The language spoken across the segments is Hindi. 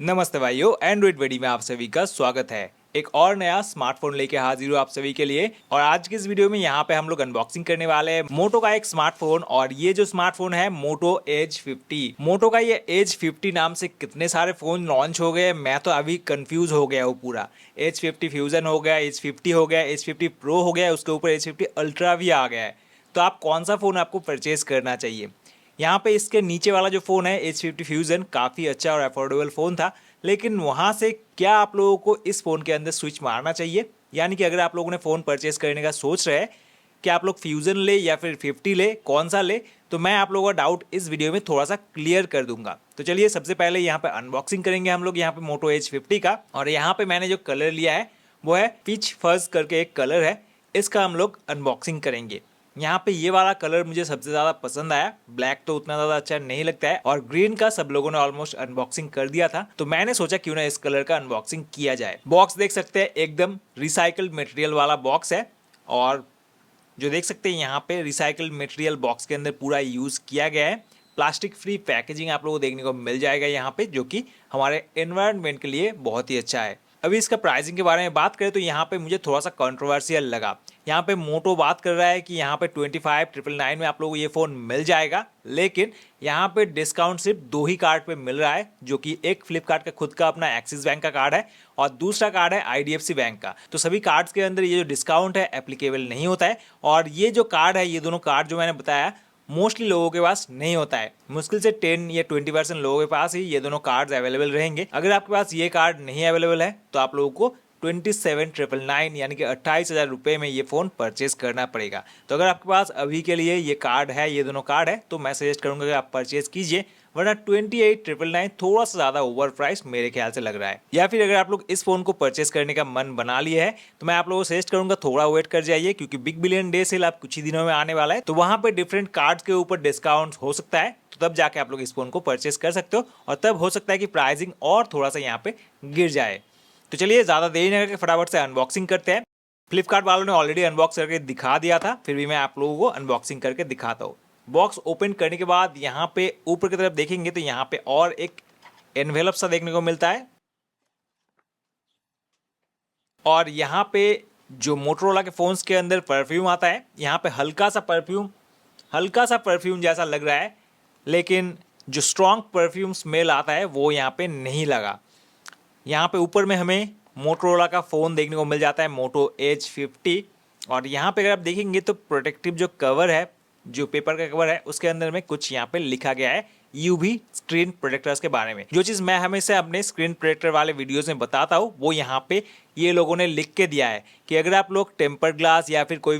नमस्ते भाइयों, एंड्रॉइड बडी में आप सभी का स्वागत है। एक और नया स्मार्टफोन लेके हाजिर हूँ आप सभी के लिए। और आज की इस वीडियो में यहाँ पे हम लोग अनबॉक्सिंग करने वाले हैं मोटो का एक स्मार्टफोन। और ये जो स्मार्टफोन है मोटो एज 50। मोटो का ये एज 50 नाम से कितने सारे फोन लॉन्च हो गए, मैं तो अभी कंफ्यूज हो गया हूँ पूरा। एज 50 फ्यूजन हो गया, एज 50 हो गया, एज 50 प्रो हो गया, उसके ऊपर एज 50 अल्ट्रा भी आ गया है। तो आप कौन सा फोन आपको परचेज करना चाहिए? यहाँ पे इसके नीचे वाला जो फ़ोन है H50 फ्यूज़न काफ़ी अच्छा और अफोर्डेबल फ़ोन था, लेकिन वहाँ से क्या आप लोगों को इस फ़ोन के अंदर स्विच मारना चाहिए? यानी कि अगर आप लोगों ने फ़ोन परचेस करने का सोच रहे हैं कि आप लोग फ्यूज़न ले या फिर 50 ले, कौन सा ले, तो मैं आप लोगों का डाउट इस वीडियो में थोड़ा सा क्लियर कर दूंगा। तो चलिए सबसे पहले यहाँ पे अनबॉक्सिंग करेंगे हम लोग यहाँ पे मोटो H50 का। और यहाँ पे मैंने जो कलर लिया है वो है पीच फज करके एक कलर है, इसका हम लोग अनबॉक्सिंग करेंगे। यहाँ पे ये वाला कलर मुझे सबसे ज़्यादा पसंद आया। ब्लैक तो उतना ज़्यादा अच्छा नहीं लगता है और ग्रीन का सब लोगों ने ऑलमोस्ट अनबॉक्सिंग कर दिया था, तो मैंने सोचा क्यों ना इस कलर का अनबॉक्सिंग किया जाए। बॉक्स देख सकते हैं एकदम रिसाइकल्ड मटेरियल वाला बॉक्स है। और जो देख सकते हैं यहाँ पे रिसाइकल्ड मटेरियल बॉक्स के अंदर पूरा यूज़ किया गया है। प्लास्टिक फ्री पैकेजिंग आप लोगों को देखने को मिल जाएगा यहाँ पे, जो कि हमारे एनवायरनमेंट के लिए बहुत ही अच्छा है। अभी इसका प्राइसिंग के बारे में बात करें तो यहाँ पे मुझे थोड़ा सा कंट्रोवर्शियल लगा। यहाँ पे मोटो बात कर रहा है कि यहाँ पे 25,999 में आप लोगों को ये फ़ोन मिल जाएगा, लेकिन यहाँ पे डिस्काउंट सिर्फ दो ही कार्ड पे मिल रहा है, जो कि एक फ्लिपकार्ट का खुद का अपना एक्सिस बैंक का कार्ड है और दूसरा कार्ड है IDFC बैंक का। तो सभी कार्ड्स के अंदर ये जो डिस्काउंट है एप्लीकेबल नहीं होता है। और ये जो कार्ड है, ये दोनों कार्ड जो मैंने बताया, मोस्टली लोगों के पास नहीं होता है। मुश्किल से 10 या 20% लोगों के पास ही ये दोनों कार्ड्स अवेलेबल रहेंगे। अगर आपके पास ये कार्ड नहीं अवेलेबल है तो आप लोगों को 27,999 यानी कि 28,000 रुपये में ये फ़ोन परचेज करना पड़ेगा। तो अगर आपके पास अभी के लिए ये कार्ड है, ये दोनों कार्ड है, तो मैं सजेस्ट करूंगा कि आप परचेज कीजिए, वरना 28,999 थोड़ा सा ज़्यादा ओवर प्राइस मेरे ख्याल से लग रहा है। या फिर अगर आप लोग इस फ़ोन को परचेस करने का मन बना लिए है तो मैं आप लोगों को सजेस्ट करूंगा थोड़ा वेट कर जाइए, क्योंकि बिग बिलियन डे सेल आप कुछ ही दिनों में आने वाला है। तो वहाँ पे डिफरेंट कार्ड्स के ऊपर डिस्काउंट हो सकता है, तो तब जाके आप लोग इस फ़ोन को परचेस कर सकते हो और तब हो सकता है कि प्राइसिंग और थोड़ा सा यहाँ पे गिर जाए। तो चलिए ज़्यादा देरी नहीं करके फटाफट से अनबॉक्सिंग करते हैं। फ्लिपकार्ट वालों ने ऑलरेडी अनबॉक्स करके दिखा दिया था, फिर भी मैं आप लोगों को अनबॉक्सिंग करके दिखाता हूँ। बॉक्स ओपन करने के बाद यहाँ पे ऊपर की तरफ देखेंगे तो यहाँ पे और एक एनवेलप सा देखने को मिलता है। और यहाँ पे जो मोटरोला के फ़ोन्स के अंदर परफ्यूम आता है, यहाँ पे हल्का सा परफ्यूम जैसा लग रहा है, लेकिन जो स्ट्रॉन्ग परफ्यूम स्मेल आता है वो यहाँ पे नहीं लगा। यहाँ पे ऊपर में हमें मोटरोला का फ़ोन देखने को मिल जाता है, मोटो H50। और यहाँ पे अगर आप देखेंगे तो प्रोटेक्टिव जो कवर है, जो पेपर का कवर है, उसके अंदर में कुछ यहाँ पे लिखा गया है UV स्क्रीन प्रोटेक्टर्स के बारे में। जो चीज़ मैं हमेशा अपने स्क्रीन प्रोटेक्टर वाले वीडियोस में बताता हूँ, वो यहाँ पे ये लोगों ने लिख के दिया है कि अगर आप लोग टेम्पर ग्लास या फिर कोई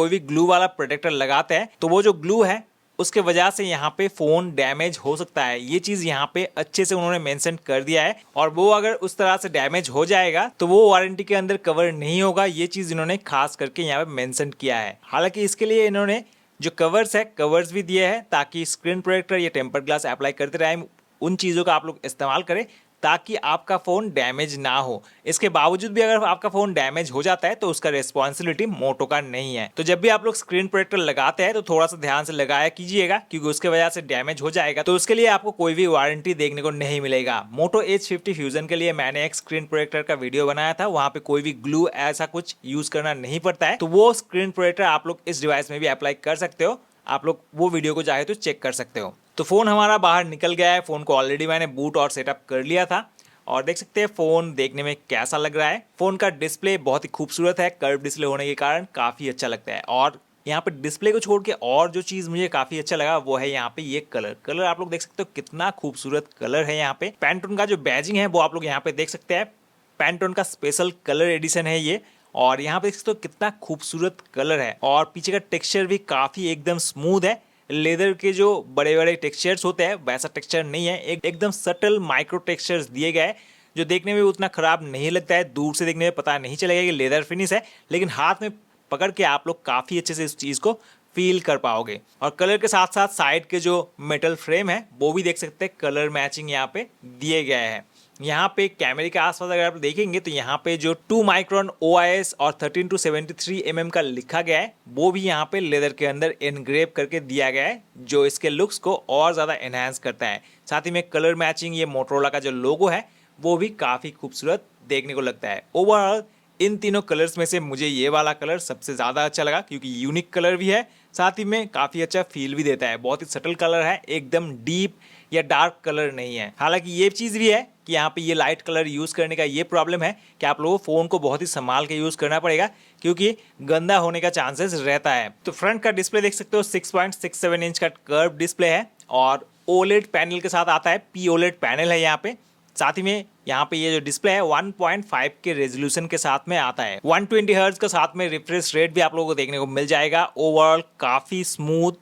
भी ग्लू वाला प्रोटेक्टर लगाते हैं तो वो जो ग्लू है उसके वजह से यहाँ पे फ़ोन डैमेज हो सकता है। ये चीज़ यहाँ पे अच्छे से उन्होंने मेंशन कर दिया है। और वो अगर उस तरह से डैमेज हो जाएगा तो वो वारंटी के अंदर कवर नहीं होगा। ये चीज़ इन्होंने खास करके यहाँ पे मेंशन किया है। हालांकि इसके लिए इन्होंने जो कवर्स भी दिए हैं ताकि स्क्रीन प्रोटेक्टर या टेम्पर ग्लास अप्लाई करते टाइम उन चीज़ों का आप लोग इस्तेमाल करें ताकि आपका फ़ोन डैमेज ना हो। इसके बावजूद भी अगर आपका फ़ोन डैमेज हो जाता है तो उसका रिस्पॉन्सिबिलिटी मोटो का नहीं है। तो जब भी आप लोग स्क्रीन प्रोटेक्टर लगाते हैं तो थोड़ा सा ध्यान से लगाया कीजिएगा, क्योंकि उसके वजह से डैमेज हो जाएगा तो उसके लिए आपको कोई भी वारंटी देखने को नहीं मिलेगा। मोटो H50 फ्यूजन के लिए मैंने एक स्क्रीन प्रोटेक्टर का वीडियो बनाया था, वहाँ पे कोई भी ग्लू ऐसा कुछ यूज़ करना नहीं पड़ता है, तो वो स्क्रीन प्रोटेक्टर आप लोग इस डिवाइस में भी अप्लाई कर सकते हो। आप लोग वो वीडियो को चाहे तो चेक कर सकते हो। तो फ़ोन हमारा बाहर निकल गया है। फ़ोन को ऑलरेडी मैंने बूट और सेटअप कर लिया था और देख सकते हैं फ़ोन देखने में कैसा लग रहा है। फ़ोन का डिस्प्ले बहुत ही खूबसूरत है, कर्व डिस्प्ले होने के कारण काफ़ी अच्छा लगता है। और यहाँ पे डिस्प्ले को छोड़ के और जो चीज़ मुझे काफ़ी अच्छा लगा वो है यहाँ पे ये कलर आप लोग देख सकते हो कितना खूबसूरत कलर है। यहाँ पे पैंटोन का जो बैजिंग है वो आप लोग यहाँ पे देख सकते हैं, पैंटोन का स्पेशल कलर एडिशन है ये। और यहाँ पे देख सकते हो कितना खूबसूरत कलर है। और पीछे का टेक्सचर भी काफ़ी एकदम स्मूथ है। लेदर के जो बड़े बड़े टेक्सचर्स होते हैं वैसा टेक्सचर नहीं है, एकदम सटल माइक्रो टेक्सचर्स दिए गए हैं जो देखने में उतना ख़राब नहीं लगता है। दूर से देखने में पता नहीं चलेगा कि लेदर फिनिश है, लेकिन हाथ में पकड़ के आप लोग काफ़ी अच्छे से इस चीज़ को फील कर पाओगे। और कलर के साथ साथ साइड के जो मेटल फ्रेम है वो भी देख सकते हैं कलर मैचिंग यहाँ पे दिए गए हैं। यहाँ पे कैमरे के आसपास अगर आप देखेंगे तो यहाँ पे जो 2 माइक्रोन OIS और 13 to 73 mm का लिखा गया है वो भी यहाँ पे लेदर के अंदर एनग्रेव करके दिया गया है, जो इसके लुक्स को और ज़्यादा एनहांस करता है। साथ ही में कलर मैचिंग ये मोटोरोला का जो लोगो है वो भी काफ़ी खूबसूरत देखने को लगता है। ओवरऑल इन तीनों कलर्स में से मुझे ये वाला कलर सबसे ज़्यादा अच्छा लगा, क्योंकि यूनिक कलर भी है, साथ ही में काफ़ी अच्छा फील भी देता है। बहुत ही सटल कलर है, एकदम डीप या डार्क कलर नहीं है। हालांकि ये चीज़ भी है कि यहाँ पे ये लाइट कलर यूज़ करने का ये प्रॉब्लम है कि आप लोगों को फ़ोन को बहुत ही संभाल के यूज़ करना पड़ेगा, क्योंकि गंदा होने का चांसेस रहता है। तो फ्रंट का डिस्प्ले देख सकते हो 6.67 इंच का कर्व डिस्प्ले है और OLED पैनल के साथ आता है। POLED पैनल है यहाँ पे। साथ ही में यहाँ पे ये जो डिस्प्ले है 1.5 के रेजोल्यूशन के साथ में आता है। 120 हर्ट्ज का साथ में रिफ्रेश रेट भी आप लोगों को देखने को मिल जाएगा। ओवरऑल काफ़ी स्मूथ,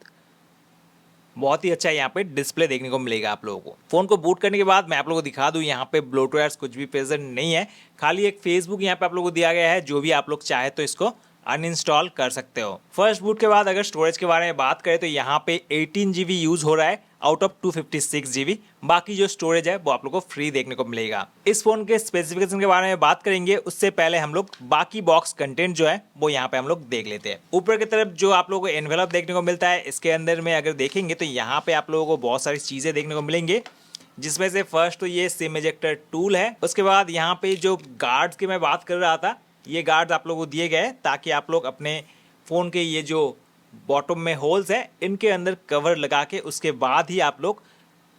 बहुत ही अच्छा यहाँ पे डिस्प्ले देखने को मिलेगा आप लोगों को। फोन को बूट करने के बाद मैं आप लोगों को दिखा दूं, यहाँ पे ब्लोटवेयर कुछ भी प्रेजेंट नहीं है, खाली एक फेसबुक यहाँ पे आप लोगों को दिया गया है। जो भी आप लोग चाहे तो इसको अनइंस्टॉल कर सकते हो। फर्स्ट बूट के बाद अगर स्टोरेज के बारे में बात करें तो यहाँ पे 18 GB यूज हो रहा है आउट ऑफ 256 GB। बाकी जो स्टोरेज है वो आप लोग को फ्री देखने को मिलेगा। इस फोन के स्पेसिफिकेशन के बारे में बात करेंगे, उससे पहले हम लोग बाकी बॉक्स कंटेंट जो है वो यहाँ पे हम लोग देख लेते हैं। ऊपर की तरफ जो आप लोगों को एनवेलप देखने को मिलता है, इसके अंदर में अगर देखेंगे तो यहाँ पे आप लोगों को बहुत सारी चीजें देखने को मिलेंगे, जिसमें से फर्स्ट तो ये सिम इजेक्टर टूल है। उसके बाद यहाँ पे जो गार्ड्स की मैं बात कर रहा था, ये गार्ड्स आप लोगों को दिए गए ताकि आप लोग अपने फ़ोन के ये जो बॉटम में होल्स है इनके अंदर कवर लगा के उसके बाद ही आप लोग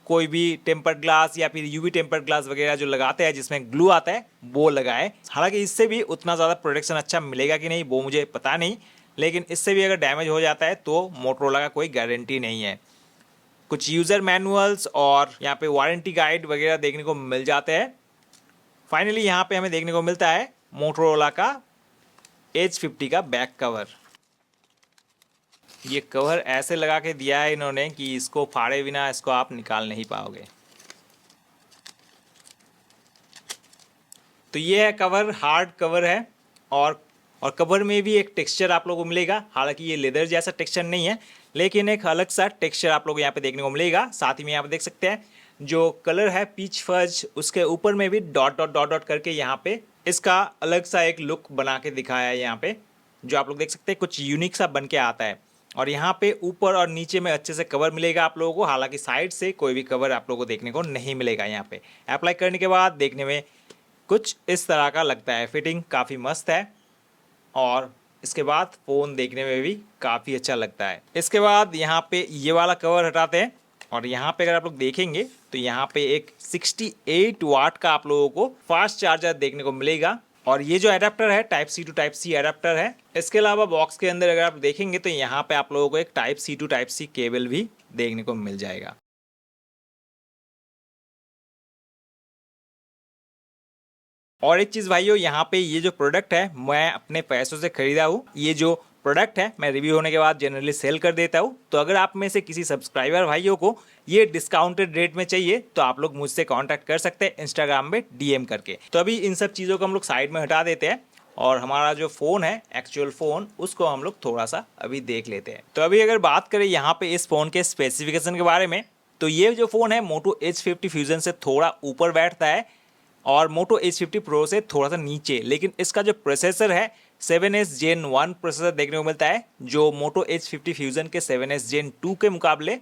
कोई भी टेम्पर्ड ग्लास या फिर यूवी टेम्पर्ड ग्लास वगैरह जो लगाते हैं जिसमें ग्लू आता है वो लगाएं। हालांकि इससे भी उतना ज़्यादा प्रोटेक्शन अच्छा मिलेगा कि नहीं वो मुझे पता नहीं, लेकिन इससे भी अगर डैमेज हो जाता है तो मोटोरोला का कोई गारंटी नहीं है। कुछ यूज़र मैनुअल्स और यहाँ पे वारंटी गाइड वगैरह देखने को मिल जाते हैं। फाइनली यहाँ पे हमें देखने को मिलता है मोटोरोला का H50 का बैक कवर। ये कवर ऐसे लगा के दिया है इन्होंने कि इसको फाड़े बिना इसको आप निकाल नहीं पाओगे। तो ये है कवर, हार्ड कवर है और कवर में भी एक टेक्सचर आप लोगों को मिलेगा। हालांकि ये लेदर जैसा टेक्सचर नहीं है, लेकिन एक अलग सा टेक्सचर आप लोग यहाँ पे देखने को मिलेगा। साथ ही में यहाँ पे देख सकते हैं जो कलर है पीच फज, उसके ऊपर में भी डॉट डॉट डॉट डॉट करके यहाँ पे इसका अलग सा एक लुक बना के दिखाया है। यहाँ पे जो आप लोग देख सकते हैं कुछ यूनिक सा बन के आता है। और यहाँ पे ऊपर और नीचे में अच्छे से कवर मिलेगा आप लोगों को। हालांकि साइड से कोई भी कवर आप लोगों को देखने को नहीं मिलेगा। यहाँ पे अप्लाई करने के बाद देखने में कुछ इस तरह का लगता है। फिटिंग काफ़ी मस्त है और इसके बाद फ़ोन देखने में भी काफ़ी अच्छा लगता है। इसके बाद यहाँ पे ये वाला कवर हटाते हैं और यहाँ पे अगर आप लोग देखेंगे तो यहाँ पे एक 68 वाट का आप लोगों को फास्ट चार्जर देखने को मिलेगा। और ये जो एडाप्टर है type C to type C adapter है। इसके अलावा बॉक्स के अंदर अगर आप देखेंगे तो यहाँ पे आप लोगों को एक type C to type C cable भी देखने को मिल जाएगा। और एक चीज़ भाइयों, यहाँ पे ये जो प्रोडक्ट है मैं अपने पैसों से खरीदा हूँ। ये जो प्रोडक्ट है मैं रिव्यू होने के बाद जनरली सेल कर देता हूँ। तो अगर आप में से किसी सब्सक्राइबर भाइयों को ये डिस्काउंटेड रेट में चाहिए तो आप लोग मुझसे कांटेक्ट कर सकते हैं इंस्टाग्राम में DM करके। तो अभी इन सब चीज़ों को हम लोग साइड में हटा देते हैं और हमारा जो फ़ोन है एक्चुअल फ़ोन उसको हम लोग थोड़ा सा अभी देख लेते हैं। तो अभी अगर बात करें यहाँ पे इस फ़ोन के स्पेसिफिकेशन के बारे में, तो ये जो फ़ोन है मोटो H50 फ्यूजन से थोड़ा ऊपर बैठता है और मोटो H50 प्रो से थोड़ा सा नीचे। लेकिन इसका जो प्रोसेसर है 7S Gen 1 प्रोसेसर देखने को मिलता है, जो मोटो H50 फ्यूजन के 7S Gen 2 के मुकाबले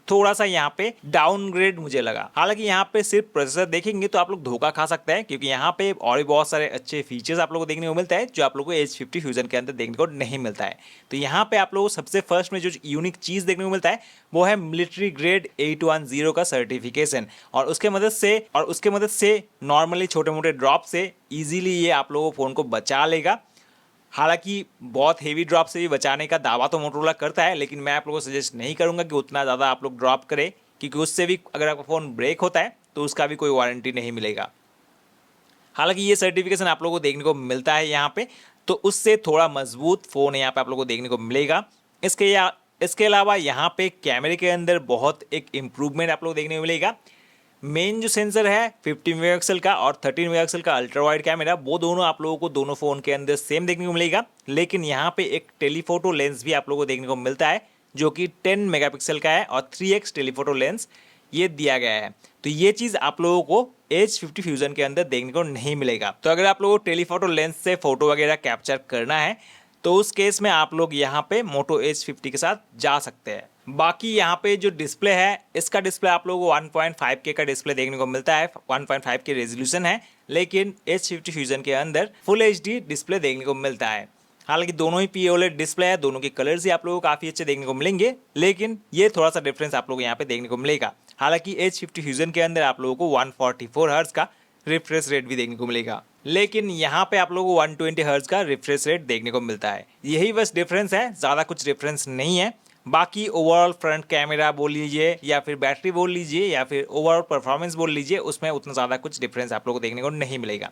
थोड़ा सा यहाँ पे डाउनग्रेड मुझे लगा। हालांकि यहाँ पे सिर्फ प्रोसेसर देखेंगे तो आप लोग धोखा खा सकते हैं, क्योंकि यहाँ पे और भी बहुत सारे अच्छे फीचर्स आप लोगों को देखने को मिलता है जो आप लोगों को H50 फ्यूजन के अंदर देखने को नहीं मिलता है। तो यहाँ पे आप लोगों को सबसे फर्स्ट में जो यूनिक चीज़ देखने को मिलता है वो है मिलिट्री ग्रेड 810 का सर्टिफिकेशन। और उसके मदद से नॉर्मली छोटे मोटे ड्रॉप से ईजिली ये आप लोगों को फ़ोन को बचा लेगा। हालांकि बहुत हेवी ड्रॉप से भी बचाने का दावा तो मोटोरोला करता है, लेकिन मैं आप लोगों को सजेस्ट नहीं करूंगा कि उतना ज़्यादा आप लोग ड्रॉप करें, क्योंकि उससे भी अगर आपका फ़ोन ब्रेक होता है तो उसका भी कोई वारंटी नहीं मिलेगा। हालांकि ये सर्टिफिकेशन आप लोगों को देखने को मिलता है यहाँ पे, तो उससे थोड़ा मजबूत फ़ोन यहाँ पे आप लोगों को देखने को मिलेगा। इसके अलावा यहाँ पे कैमरे के अंदर बहुत एक इम्प्रूवमेंट आप लोग को देखने को मिलेगा। मेन जो सेंसर है 50 मेगापिक्सल का और 13 मेगापिक्सल का अल्ट्रा वाइड कैमरा, वो दोनों आप लोगों को दोनों फ़ोन के अंदर सेम देखने को मिलेगा। लेकिन यहाँ पे एक टेलीफोटो लेंस भी आप लोगों को देखने को मिलता है जो कि 10 मेगापिक्सल का है और 3x टेलीफोटो लेंस ये दिया गया है। तो ये चीज़ आप लोगों को H50 फ्यूजन के अंदर देखने को नहीं मिलेगा। तो अगर आप लोगों को टेलीफोटो लेंस से फोटो वगैरह कैप्चर करना है तो उस केस में आप लोग यहाँ पे मोटो H50 के साथ जा सकते हैं। बाकी यहाँ पे जो डिस्प्ले है, इसका डिस्प्ले आप लोगों को 1.5K का डिस्प्ले देखने को मिलता है, 1.5 के रेजोल्यूशन है। लेकिन H50 फ्यूजन के अंदर फुल HD डिस्प्ले देखने को मिलता है। हालांकि दोनों ही POLED डिस्प्ले है, दोनों के कलर्स ही आप लोगों को काफ़ी अच्छे देखने को मिलेंगे, लेकिन ये थोड़ा सा डिफरेंस आप लोगों को यहाँ पे देखने को मिलेगा। हालांकि H50 फ्यूजन के अंदर आप लोगों को 144 हर्ट्ज का रिफ्रेश रेट भी देखने को मिलेगा, लेकिन यहाँ पे आप लोगों को 120 हर्ट्ज का रिफ्रेश रेट देखने को मिलता है। यही बस डिफरेंस है, ज़्यादा कुछ डिफरेंस नहीं है। बाकी ओवरऑल फ्रंट कैमरा बोल लीजिए या फिर बैटरी बोल लीजिए या फिर ओवरऑल परफॉर्मेंस बोल लीजिए, उसमें उतना ज़्यादा कुछ डिफरेंस आप लोगों को देखने को नहीं मिलेगा।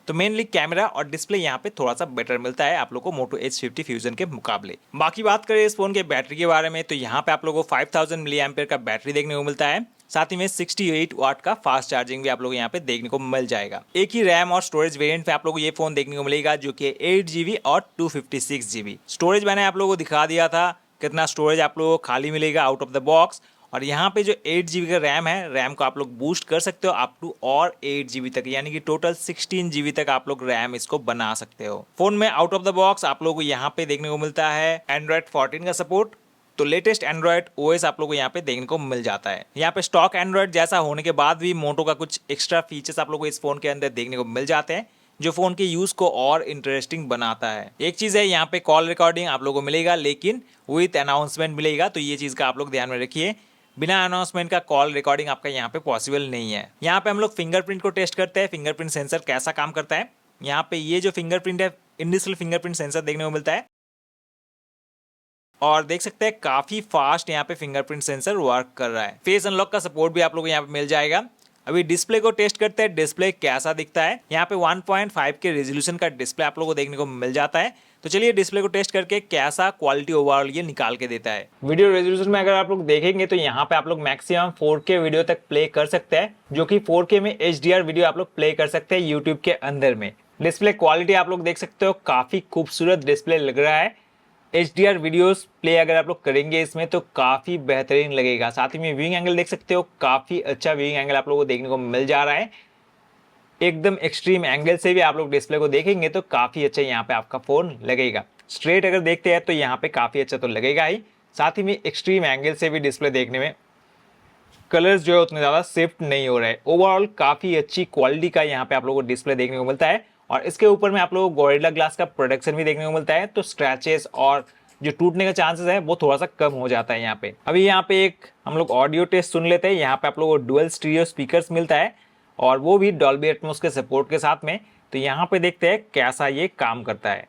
तो मेनली कैमरा और डिस्प्ले यहाँ पे थोड़ा सा बेटर मिलता है आप लोग को मोटो H50 फ्यूजन के मुकाबले। बाकी बात करें इस फोन के बैटरी के बारे में तो यहाँ पे आप लोगों को 5000 मिली एम्पेयर का बैटरी देखने को मिलता है। साथ ही में 68 वाट का फास्ट चार्जिंग भी आप लोग यहाँ पे देखने को मिल जाएगा। एक ही रैम और स्टोरेज वेरिएंट पे आप लोगों को ये फोन देखने को मिलेगा जो कि 8GB और 256GB स्टोरेज मैंने आप लोगों को दिखा दिया था कितना स्टोरेज आप लोगों को खाली मिलेगा आउट ऑफ द बॉक्स। और यहाँ पे जो 8GB का रैम है, रैम को आप लोग बूस्ट कर सकते हो अप टू और 8GB तक, यानी कि टोटल 16GB तक आप लोग रैम इसको बना सकते हो। फोन में आउट ऑफ द बॉक्स आप लोगों को यहाँ पे देखने को मिलता है Android 14 का सपोर्ट। तो लेटेस्ट एंड्रॉयड OS आप लोगों को यहाँ पे देखने को मिल जाता है। यहाँ पे स्टॉक एंड्रॉयड जैसा होने के बाद भी मोटो का कुछ एक्स्ट्रा फीचर्स आप लोगों को इस फोन के अंदर देखने को मिल जाते हैं जो फोन के यूज को और इंटरेस्टिंग बनाता है। एक चीज है यहाँ पे कॉल रिकॉर्डिंग आप लोगों को मिलेगा, लेकिन विथ अनाउंसमेंट मिलेगा, तो ये चीज का आप लोग ध्यान में रखिए। बिना अनाउंसमेंट का कॉल रिकॉर्डिंग आपका यहाँ पे पॉसिबल नहीं है। यहाँ पे हम लोग फिंगरप्रिंट को टेस्ट करते हैं, फिंगरप्रिंट सेंसर कैसा काम करता है। यहाँ पे ये जो फिंगरप्रिंट है इंडिविजुअल फिंगरप्रिंट सेंसर देखने को मिलता है और देख सकते हैं काफी फास्ट यहाँ पे फिंगरप्रिंट सेंसर वर्क कर रहा है। फेस अनलॉक का सपोर्ट भी आप लोगों को यहाँ पे मिल जाएगा। अभी डिस्प्ले को टेस्ट करते हैं, डिस्प्ले कैसा दिखता है। यहाँ पे 1.5 के रेजोल्यूशन का डिस्प्ले आप लोगों को देखने को मिल जाता है। तो चलिए डिस्प्ले को टेस्ट करके कैसा क्वालिटी ओवरऑल ये निकाल के देता है। वीडियो रेजोल्यूशन में अगर आप लोग देखेंगे तो यहाँ पे आप लोग मैक्सिमम 4K वीडियो तक प्ले कर सकते हैं, जो कि 4K में HDR वीडियो आप लोग प्ले कर सकते हैं यूट्यूब के अंदर में। डिस्प्ले क्वालिटी आप लोग देख सकते हो, काफी खूबसूरत डिस्प्ले लग रहा है। HDR वीडियोस प्ले अगर आप लोग करेंगे इसमें तो काफ़ी बेहतरीन लगेगा। साथ ही में व्यूइंग एंगल देख सकते हो, काफ़ी अच्छा व्यूइंग एंगल आप लोगों को देखने को मिल जा रहा है। एकदम एक्सट्रीम एंगल से भी आप लोग डिस्प्ले को देखेंगे तो काफ़ी अच्छा यहाँ पे आपका फ़ोन लगेगा। स्ट्रेट अगर देखते हैं तो यहाँ पे काफ़ी अच्छा तो लगेगा ही, साथ ही में एक्सट्रीम एंगल से भी डिस्प्ले देखने में कलर्स जो है उतने ज़्यादा शिफ्ट नहीं हो रहे हैं। ओवरऑल काफ़ी अच्छी क्वालिटी का यहाँ पे आप लोगों को डिस्प्ले देखने को मिलता है और इसके ऊपर में आप लोगों को गोरिल्ला ग्लास का प्रोटेक्शन भी देखने को मिलता है, तो स्क्रैचेस और जो टूटने का चांसेस है वो थोड़ा सा कम हो जाता है यहाँ पे। अभी यहाँ पे एक हम लोग ऑडियो टेस्ट सुन लेते हैं। यहाँ पे आप लोगों को डुअल स्टीरियो स्पीकर्स मिलता है और वो भी डॉल्बी एटमॉस के सपोर्ट के साथ में। तो यहाँ पे देखते हैं कैसा ये काम करता है।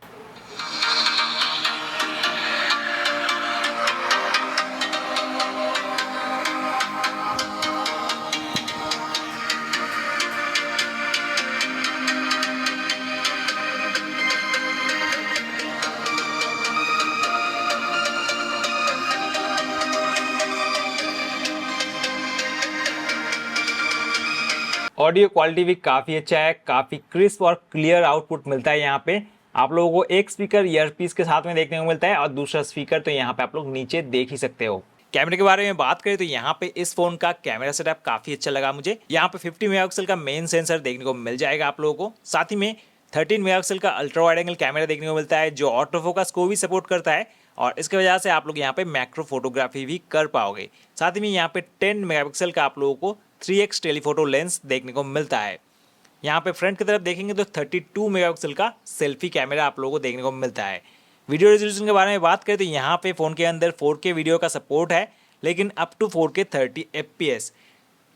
ऑडियो क्वालिटी भी काफ़ी अच्छा है, काफ़ी क्रिस्प और क्लियर आउटपुट मिलता है। यहाँ पे आप लोगों को एक स्पीकर ईयरपीस के साथ में देखने को मिलता है और दूसरा स्पीकर तो यहाँ पे आप लोग नीचे देख ही सकते हो। कैमरे के बारे में बात करें तो यहाँ पे इस फोन का कैमरा सेटअप काफ़ी अच्छा लगा मुझे। यहाँ पे 50 मेगापिक्सल का मेन सेंसर देखने को मिल जाएगा आप लोगों को। साथ ही में 13 मेगापिक्सल का अल्ट्रा वाइड एंगल कैमरा देखने को मिलता है जो ऑटो फोकस को भी सपोर्ट करता है और इसकी वजह से आप लोग यहाँ पे मैक्रो फोटोग्राफी भी कर पाओगे। साथ ही में यहाँ पे 10 मेगापिक्सल का आप लोगों को 3x टेलीफोटो लेंस देखने को मिलता है। यहाँ पे फ्रंट की तरफ देखेंगे तो 32 मेगापिक्सल का सेल्फी कैमरा आप लोगों को देखने को मिलता है। वीडियो रेजोल्यूशन के बारे में बात करें तो यहाँ पे फ़ोन के अंदर 4K वीडियो का सपोर्ट है, लेकिन up to 4K 30 FPS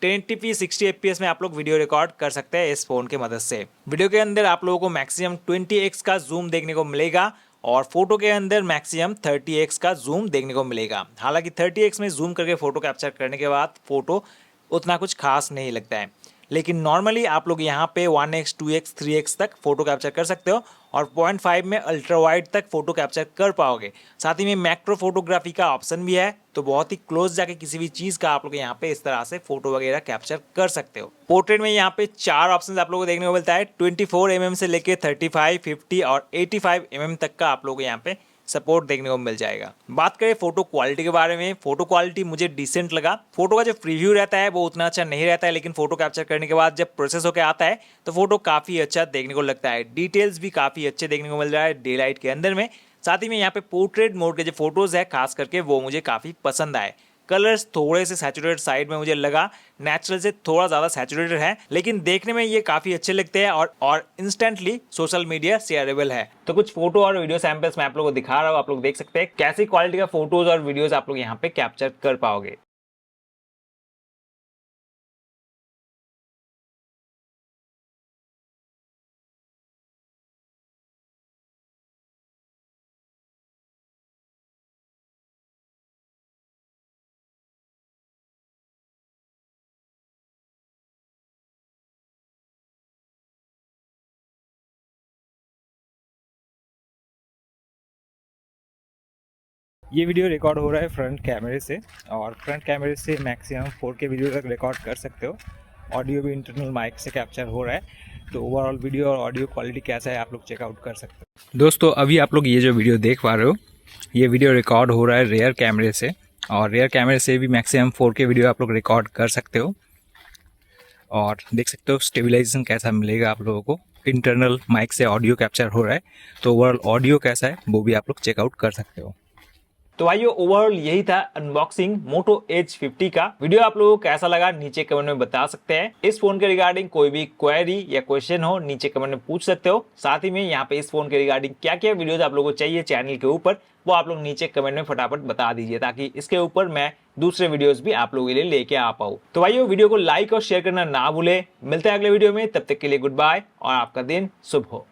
1080p 60 FPS में आप लोग वीडियो रिकॉर्ड कर सकते हैं इस फ़ोन के मदद से। वीडियो के अंदर आप लोगों को मैक्सिमम 20x का जूम देखने को मिलेगा और फोटो के अंदर मैक्सिमम 30x का जूम देखने को मिलेगा। हालांकि 30x में जूम करके फ़ोटो कैप्चर करने के बाद फ़ोटो उतना कुछ खास नहीं लगता है, लेकिन नॉर्मली आप लोग यहाँ पे 1x 2x 3x तक फोटो कैप्चर कर सकते हो और 0.5 में अल्ट्रा वाइड तक फोटो कैप्चर कर पाओगे। साथ ही में मैक्रो फोटोग्राफी का ऑप्शन भी है, तो बहुत ही क्लोज जाके किसी भी चीज का आप लोग यहाँ पे इस तरह से फोटो वगैरह कैप्चर कर सकते हो। पोर्ट्रेट में यहाँ पे 4 ऑप्शन आप लोगों को देखने को मिलता है। 24 mm से लेके 35, 50 और 85 mm तक का आप लोगों को यहाँ पे सपोर्ट देखने को मिल जाएगा। बात करें फोटो क्वालिटी के बारे में, फोटो क्वालिटी मुझे डिसेंट लगा। फोटो का जो प्रीव्यू रहता है वो उतना अच्छा नहीं रहता है, लेकिन फोटो कैप्चर करने के बाद जब प्रोसेस होकर आता है तो फोटो काफी अच्छा देखने को लगता है। डिटेल्स भी काफी अच्छे देखने को मिल रहा है डे लाइट के अंदर में। साथ ही में यहाँ पे पोर्ट्रेट मोड के जो फोटोज है खास करके वो मुझे काफी पसंद आए। कलर्स थोड़े से सैचुरेटेड साइड में मुझे लगा, नेचुरल से थोड़ा ज्यादा सैचुरेटेड है, लेकिन देखने में ये काफी अच्छे लगते हैं और इंस्टेंटली सोशल मीडिया शेयरेबल है। तो कुछ फोटो और वीडियो सैंपल्स मैं आप लोगों को दिखा रहा हूँ, आप लोग देख सकते हैं कैसी क्वालिटी का फोटोज और वीडियोस आप लोग यहाँ पे कैप्चर कर पाओगे। ये वीडियो रिकॉर्ड हो रहा है फ्रंट कैमरे से, और फ्रंट कैमरे से मैक्सिमम 4K वीडियो तक रिकॉर्ड कर सकते हो। ऑडियो भी इंटरनल माइक से कैप्चर हो रहा है, तो ओवरऑल वीडियो और ऑडियो क्वालिटी कैसा है आप लोग चेकआउट कर सकते हो। दोस्तों अभी आप लोग ये जो वीडियो देख पा रहे हो, ये वीडियो रिकॉर्ड हो रहा है रेयर कैमरे से, और रेयर कैमरे से भी मैक्सिमम 4K वीडियो आप लोग रिकॉर्ड कर सकते हो। और देख सकते हो स्टेबलाइजेशन कैसा मिलेगा आप लोगों को। इंटरनल माइक से ऑडियो कैप्चर हो रहा है, तो ओवरऑल ऑडियो कैसा है वो भी आप लोग चेकआउट कर सकते हो। तो भाइयों ओवरऑल यही था अनबॉक्सिंग मोटो एज 50 का। वीडियो आप लोगों को कैसा लगा नीचे कमेंट में बता सकते हैं। इस फोन के रिगार्डिंग कोई भी क्वेरी या क्वेश्चन हो नीचे कमेंट में पूछ सकते हो। साथ ही में यहाँ पे इस फोन के रिगार्डिंग क्या क्या वीडियोस आप लोगों को चाहिए चैनल के ऊपर, वो आप लोग नीचे कमेंट में फटाफट बता दीजिए, ताकि इसके ऊपर मैं दूसरे वीडियोस भी आप लोगों के लिए लेके आ पाऊँ। तो भाइयों वीडियो को लाइक और शेयर करना ना भूले। मिलते हैं अगले वीडियो में, तब तक के लिए गुड बाय और आपका दिन शुभ हो।